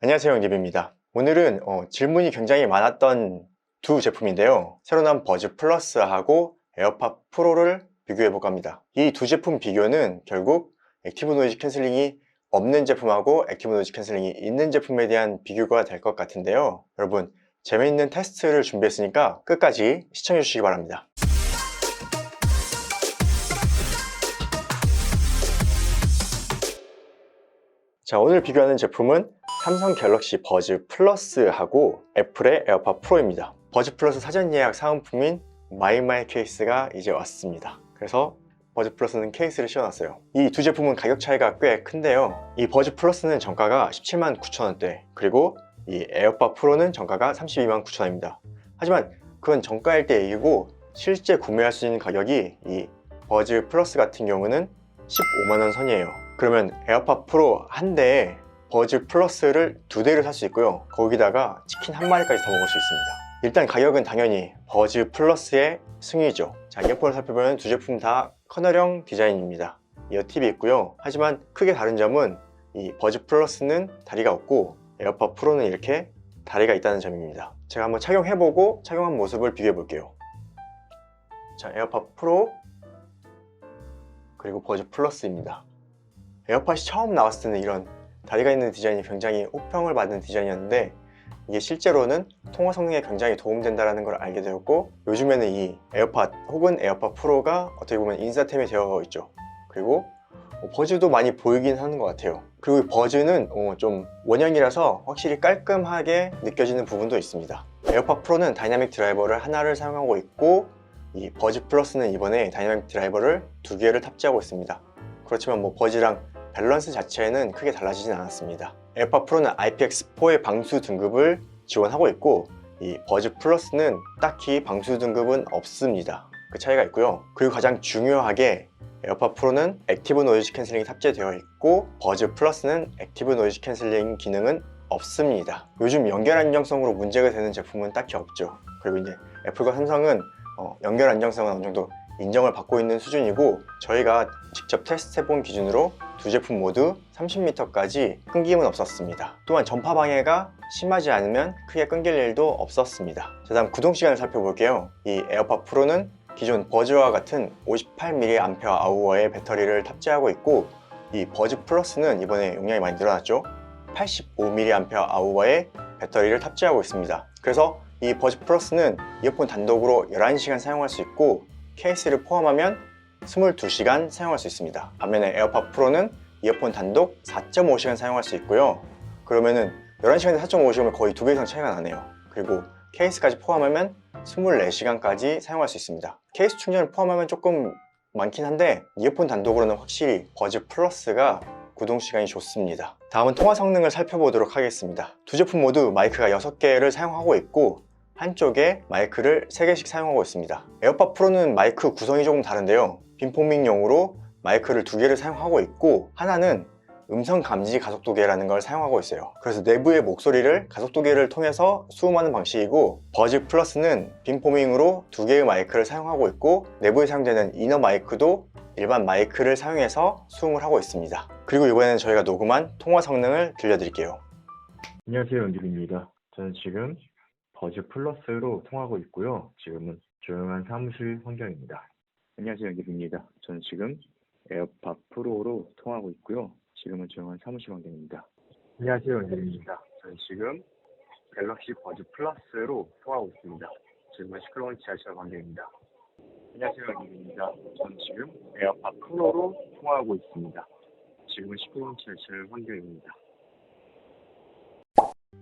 안녕하세요, 영디비입니다. 오늘은 질문이 굉장히 많았던 두 제품인데요, 새로 나온 버즈 플러스하고 에어팟 프로를 비교해 볼까 합니다. 이 두 제품 비교는 결국 액티브 노이즈 캔슬링이 없는 제품하고 액티브 노이즈 캔슬링이 있는 제품에 대한 비교가 될 것 같은데요, 여러분 재미있는 테스트를 준비했으니까 끝까지 시청해 주시기 바랍니다. 자, 오늘 비교하는 제품은 삼성 갤럭시 버즈 플러스하고 애플의 에어팟 프로입니다. 버즈 플러스 사전 예약 사은품인 마이마이 케이스가 이제 왔습니다. 그래서 버즈 플러스는 케이스를 씌워놨어요. 이 두 제품은 가격 차이가 꽤 큰데요, 이 버즈 플러스는 정가가 17만 9천원대, 그리고 이 에어팟 프로는 정가가 32만 9천원입니다. 하지만 그건 정가일 때 얘기고, 실제 구매할 수 있는 가격이 이 버즈 플러스 같은 경우는 15만원 선이에요. 그러면 에어팟 프로 한 대에 버즈 플러스를 두 대를 살 수 있고요, 거기다가 치킨 한 마리까지 더 먹을 수 있습니다. 일단 가격은 당연히 버즈 플러스의 승리죠. 자, 이어폰을 살펴보면 두 제품 다 커널형 디자인입니다. 이어팁이 있고요, 하지만 크게 다른 점은 이 버즈 플러스는 다리가 없고 에어팟 프로는 이렇게 다리가 있다는 점입니다. 제가 한번 착용해보고 착용한 모습을 비교해 볼게요. 자, 에어팟 프로 그리고 버즈 플러스입니다. 에어팟이 처음 나왔을 때는 이런 다리가 있는 디자인이 굉장히 호평을 받는 디자인이었는데, 이게 실제로는 통화 성능에 굉장히 도움된다는 걸 알게 되었고, 요즘에는 이 에어팟 혹은 에어팟 프로가 어떻게 보면 인싸템이 되어 있죠. 그리고 버즈도 많이 보이긴 하는 것 같아요. 그리고 버즈는 좀 원형이라서 확실히 깔끔하게 느껴지는 부분도 있습니다. 에어팟 프로는 다이나믹 드라이버를 하나를 사용하고 있고, 이 버즈 플러스는 이번에 다이나믹 드라이버를 두 개를 탑재하고 있습니다. 그렇지만 버즈랑 밸런스 자체는 크게 달라지진 않았습니다. 에어팟 프로는 IPX4의 방수 등급을 지원하고 있고, 이 버즈 플러스는 딱히 방수 등급은 없습니다. 그 차이가 있고요. 그리고 가장 중요하게 에어팟 프로는 액티브 노이즈 캔슬링이 탑재되어 있고, 버즈 플러스는 액티브 노이즈 캔슬링 기능은 없습니다. 요즘 연결 안정성으로 문제가 되는 제품은 딱히 없죠. 그리고 이제 애플과 삼성은 연결 안정성은 어느 정도 인정을 받고 있는 수준이고, 저희가 직접 테스트해본 기준으로 두 제품 모두 30m까지 끊김은 없었습니다. 또한 전파 방해가 심하지 않으면 크게 끊길 일도 없었습니다. 자, 다음 구동 시간을 살펴볼게요. 이 에어팟 프로는 기존 버즈와 같은 58mAh의 배터리를 탑재하고 있고, 이 버즈 플러스는 이번에 용량이 많이 늘어났죠. 85mAh의 배터리를 탑재하고 있습니다. 그래서 이 버즈 플러스는 이어폰 단독으로 11시간 사용할 수 있고, 케이스를 포함하면 22시간 사용할 수 있습니다. 반면에 에어팟 프로는 이어폰 단독 4.5시간 사용할 수 있고요. 그러면은 11시간에 4.5시간이면 거의 2배 이상 차이가 나네요. 그리고 케이스까지 포함하면 24시간까지 사용할 수 있습니다. 케이스 충전을 포함하면 조금 많긴 한데, 이어폰 단독으로는 확실히 버즈 플러스가 구동 시간이 좋습니다. 다음은 통화 성능을 살펴보도록 하겠습니다. 두 제품 모두 마이크가 6개를 사용하고 있고, 한쪽에 마이크를 3개씩 사용하고 있습니다. 에어팟 프로는 마이크 구성이 조금 다른데요, 빔포밍용으로 마이크를 2개를 사용하고 있고, 하나는 음성 감지 가속도계라는 걸 사용하고 있어요. 그래서 내부의 목소리를 가속도계를 통해서 수음하는 방식이고, 버즈 플러스는 빔포밍으로 2개의 마이크를 사용하고 있고, 내부에 사용되는 이너 마이크도 일반 마이크를 사용해서 수음을 하고 있습니다. 그리고 이번에는 저희가 녹음한 통화 성능을 들려드릴게요. 안녕하세요, 연디입니다. 저는 지금 버즈 플러스로 통화하고 있고요. 지금은 조용한 사무실 환경입니다. 안녕하세요, 연디입니다. 저는 지금 에어팟 프로로 통화하고 있고요. 지금은 조용한 사무실 환경입니다. 안녕하세요, 연디입니다. 저는 지금 갤럭시 버즈 플러스로 통화하고 있습니다. 지금은 시끄러운 지하철 환경입니다. 안녕하세요, 연디입니다. 저는 지금 에어팟 프로로 통화하고 있습니다. 지금은 시끄러운 지하철 환경입니다.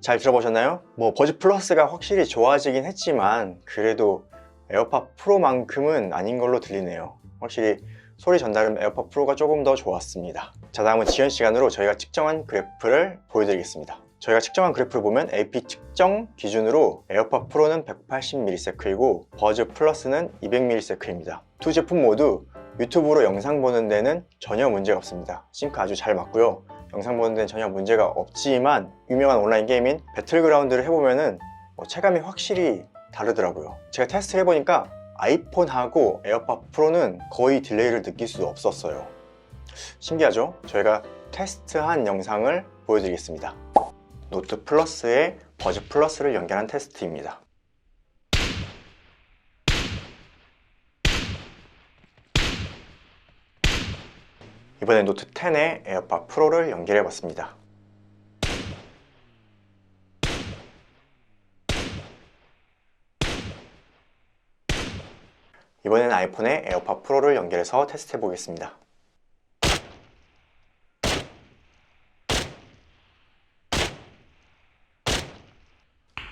잘 들어보셨나요? 버즈 플러스가 확실히 좋아지긴 했지만 그래도 에어팟 프로만큼은 아닌 걸로 들리네요. 확실히 소리 전달은 에어팟 프로가 조금 더 좋았습니다. 자, 다음은 지연 시간으로 저희가 측정한 그래프를 보여드리겠습니다. 저희가 측정한 그래프를 보면 AP 측정 기준으로 에어팟 프로는 180ms이고 버즈 플러스는 200ms입니다. 두 제품 모두 유튜브로 영상 보는 데는 전혀 문제가 없습니다. 싱크 아주 잘 맞고요. 영상 보는 데는 전혀 문제가 없지만, 유명한 온라인 게임인 배틀그라운드를 해보면은 체감이 확실히 다르더라고요. 제가 테스트를 해보니까 아이폰하고 에어팟 프로는 거의 딜레이를 느낄 수 없었어요. 신기하죠? 저희가 테스트한 영상을 보여드리겠습니다. 노트 플러스에 버즈 플러스를 연결한 테스트입니다. 이번엔 노트 10에 에어팟 프로를 연결해 봤습니다. 이번엔 아이폰에 에어팟 프로를 연결해서 테스트해 보겠습니다.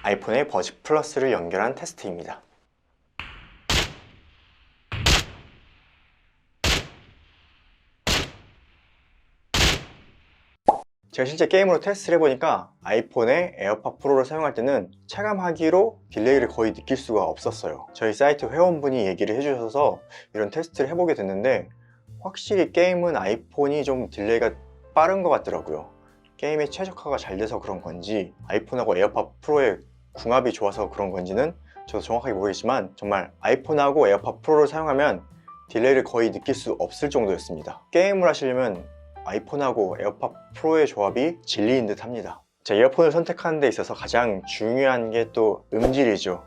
아이폰에 버즈 플러스를 연결한 테스트입니다. 제가 실제 게임으로 테스트를 해보니까 아이폰에 에어팟 프로를 사용할 때는 체감하기로 딜레이를 거의 느낄 수가 없었어요. 저희 사이트 회원분이 얘기를 해주셔서 이런 테스트를 해보게 됐는데 확실히 게임은 아이폰이 좀 딜레이가 빠른 것 같더라고요. 게임의 최적화가 잘 돼서 그런 건지 아이폰하고 에어팟 프로의 궁합이 좋아서 그런 건지는 저도 정확하게 모르겠지만 정말 아이폰하고 에어팟 프로를 사용하면 딜레이를 거의 느낄 수 없을 정도였습니다. 게임을 하시려면 아이폰하고 에어팟 프로의 조합이 진리인 듯 합니다. 자, 이어폰을 선택하는 데 있어서 가장 중요한 게 또 음질이죠.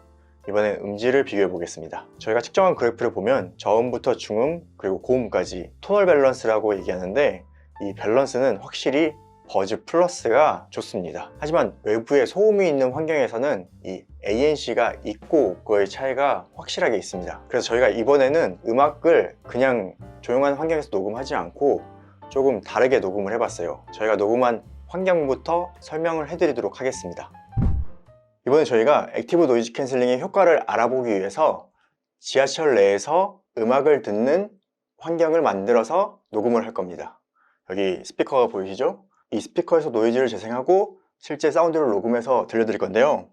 이번엔 음질을 비교해 보겠습니다. 저희가 측정한 그래프를 보면 저음부터 중음 그리고 고음까지 토널 밸런스라고 얘기하는데 이 밸런스는 확실히 버즈 플러스가 좋습니다. 하지만 외부에 소음이 있는 환경에서는 이 ANC가 있고 없고의 차이가 확실하게 있습니다. 그래서 저희가 이번에는 음악을 그냥 조용한 환경에서 녹음하지 않고 조금 다르게 녹음을 해봤어요. 저희가 녹음한 환경부터 설명을 해드리도록 하겠습니다. 이번에 저희가 액티브 노이즈 캔슬링의 효과를 알아보기 위해서 지하철 내에서 음악을 듣는 환경을 만들어서 녹음을 할 겁니다. 여기 스피커가 보이시죠? 이 스피커에서 노이즈를 재생하고 실제 사운드를 녹음해서 들려드릴 건데요.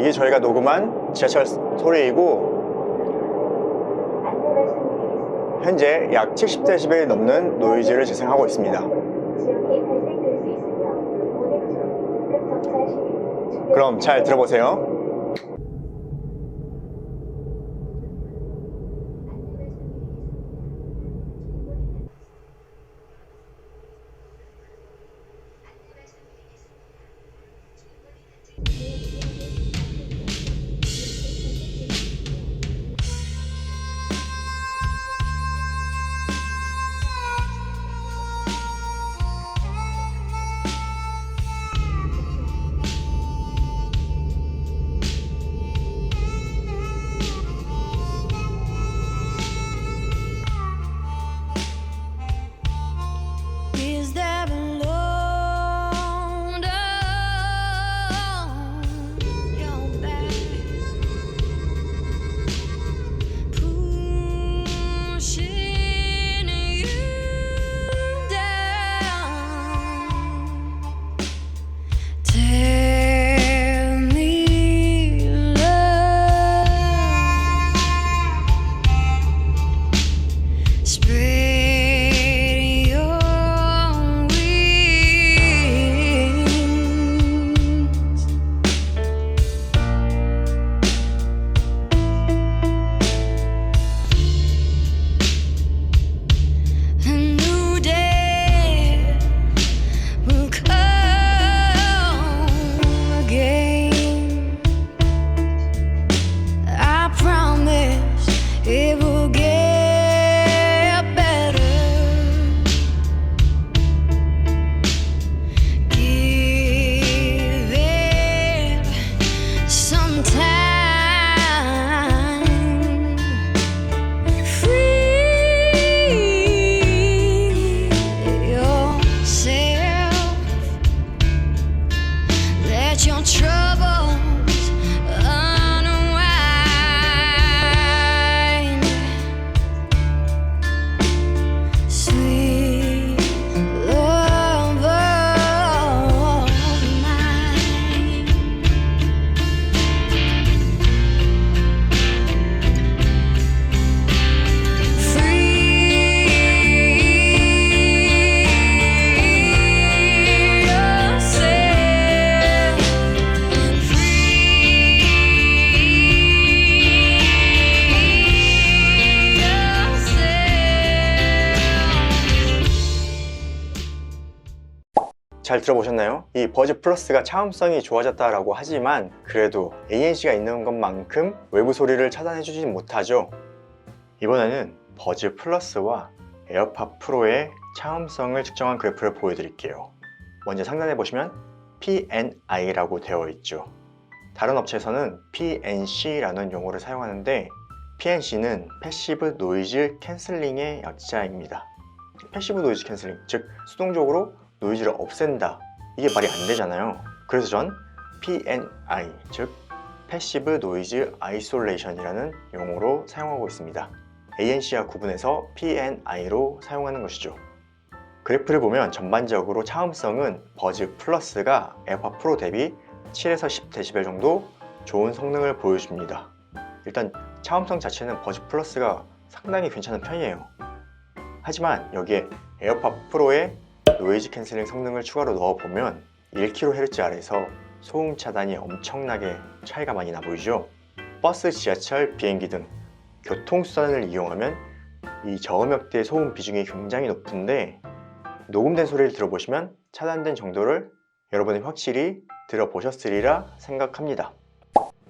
이게 저희가 녹음한 지하철 소리이고 현재 약 70dB 넘는 노이즈를 재생하고 있습니다. 그럼 잘 들어보세요. Is there a load 들어보셨나요? 이 버즈 플러스가 차음성이 좋아졌다라고 하지만 그래도 ANC가 있는 것만큼 외부 소리를 차단해주지 못하죠. 이번에는 버즈 플러스와 에어팟 프로의 차음성을 측정한 그래프를 보여드릴게요. 먼저 상단에 보시면 PNI라고 되어 있죠. 다른 업체에서는 PNC라는 용어를 사용하는데 PNC는 패시브 노이즈 캔슬링의 약자입니다. 패시브 노이즈 캔슬링, 즉 수동적으로 노이즈를 없앤다. 이게 말이 안 되잖아요. 그래서 전 PNI, 즉 패시브 노이즈 아이솔레이션이라는 용어로 사용하고 있습니다. ANC와 구분해서 PNI로 사용하는 것이죠. 그래프를 보면 전반적으로 차음성은 버즈 플러스가 에어팟 프로 대비 7에서 10dB 정도 좋은 성능을 보여줍니다. 일단 차음성 자체는 버즈 플러스가 상당히 괜찮은 편이에요. 하지만 여기에 에어팟 프로의 노이즈 캔슬링 성능을 추가로 넣어보면 1kHz 아래에서 소음 차단이 엄청나게 차이가 많이 나 보이죠. 버스, 지하철, 비행기 등 교통수단을 이용하면 이 저음역대의 소음 비중이 굉장히 높은데 녹음된 소리를 들어보시면 차단된 정도를 여러분이 확실히 들어보셨으리라 생각합니다.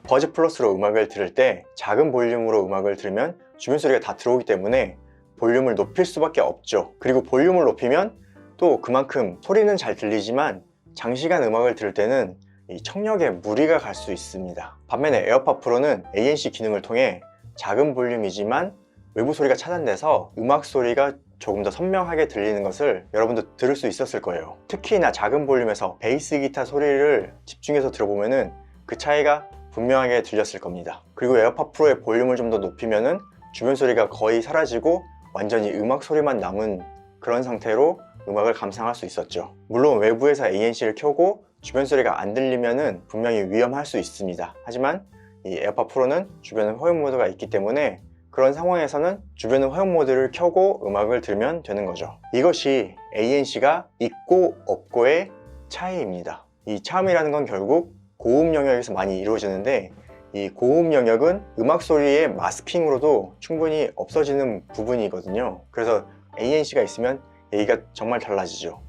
버즈 플러스로 음악을 들을 때 작은 볼륨으로 음악을 들으면 주변 소리가 다 들어오기 때문에 볼륨을 높일 수밖에 없죠. 그리고 볼륨을 높이면 또 그만큼 소리는 잘 들리지만 장시간 음악을 들을 때는 이 청력에 무리가 갈 수 있습니다. 반면에 에어팟 프로는 ANC 기능을 통해 작은 볼륨이지만 외부 소리가 차단돼서 음악 소리가 조금 더 선명하게 들리는 것을 여러분도 들을 수 있었을 거예요. 특히나 작은 볼륨에서 베이스 기타 소리를 집중해서 들어보면은 그 차이가 분명하게 들렸을 겁니다. 그리고 에어팟 프로의 볼륨을 좀 더 높이면은 주변 소리가 거의 사라지고 완전히 음악 소리만 남은 그런 상태로 음악을 감상할 수 있었죠. 물론 외부에서 ANC를 켜고 주변 소리가 안 들리면은 분명히 위험할 수 있습니다. 하지만 이 에어팟 프로는 주변에 허용 모드가 있기 때문에 그런 상황에서는 주변의 허용 모드를 켜고 음악을 들으면 되는 거죠. 이것이 ANC가 있고 없고의 차이입니다. 이 차음이라는 건 결국 고음 영역에서 많이 이루어지는데 이 고음 영역은 음악 소리의 마스킹으로도 충분히 없어지는 부분이거든요. 그래서 ANC가 있으면 얘기가 정말 달라지죠.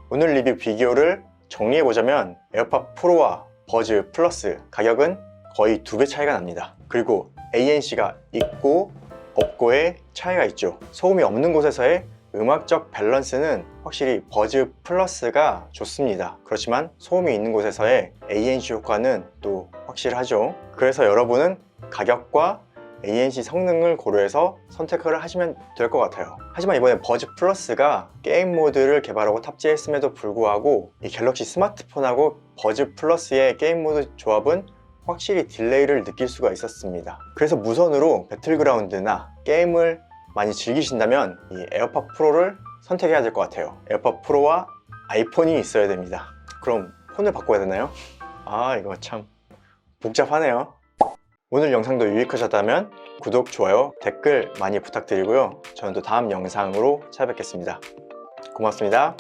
오늘 리뷰 비교를 정리해보자면 에어팟 프로와 버즈 플러스 가격은 거의 2배 차이가 납니다. 그리고 ANC가 있고 없고의 차이가 있죠. 소음이 없는 곳에서의 음악적 밸런스는 확실히 버즈 플러스가 좋습니다. 그렇지만 소음이 있는 곳에서의 ANC 효과는 또 확실하죠. 그래서 여러분은 가격과 ANC 성능을 고려해서 선택을 하시면 될 것 같아요. 하지만 이번에 버즈 플러스가 게임 모드를 개발하고 탑재했음에도 불구하고 이 갤럭시 스마트폰하고 버즈 플러스의 게임 모드 조합은 확실히 딜레이를 느낄 수가 있었습니다. 그래서 무선으로 배틀그라운드나 게임을 많이 즐기신다면 이 에어팟 프로를 선택해야 될 것 같아요. 에어팟 프로와 아이폰이 있어야 됩니다. 그럼 폰을 바꿔야 되나요? 이거 참 복잡하네요. 오늘 영상도 유익하셨다면 구독, 좋아요, 댓글 많이 부탁드리고요. 저는 또 다음 영상으로 찾아뵙겠습니다. 고맙습니다.